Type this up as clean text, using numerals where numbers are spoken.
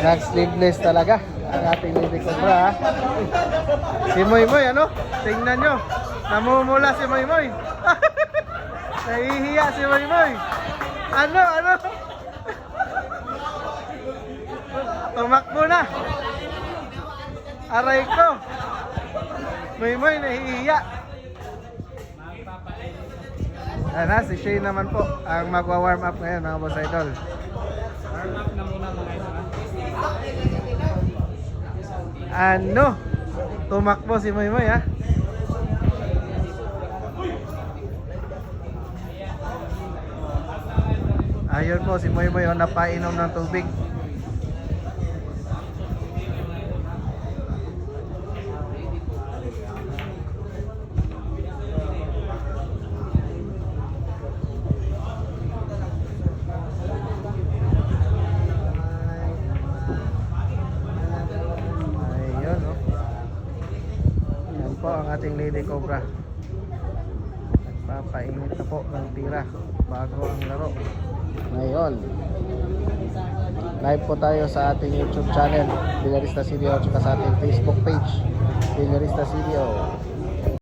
Nag-sleeveless talaga ang ating Lady Cobra, ha? Si Moy Moy, ano? Tingnan nyo. Namumula si Moy Moy. Nahihiya si Moy Moy. Ano? Tumakbo na. Aray ko. Moy Moy, nahihiya. Ano, si Shay naman po ang magwa-warm up ngayon, mga boss idol. Warm up na muna mga idol. Ano? Tumakbo si Moy Moy, ha? Ayun po si Moy Moy, napainom ng tubig. Ayun, oh. Yan po ang ating Lady Cobra. Nagpapainit na po ng tira bago ang laro. Ngayon, live po tayo sa ating YouTube channel, Villarista CDO, at sa ating Facebook page, Villarista CDO.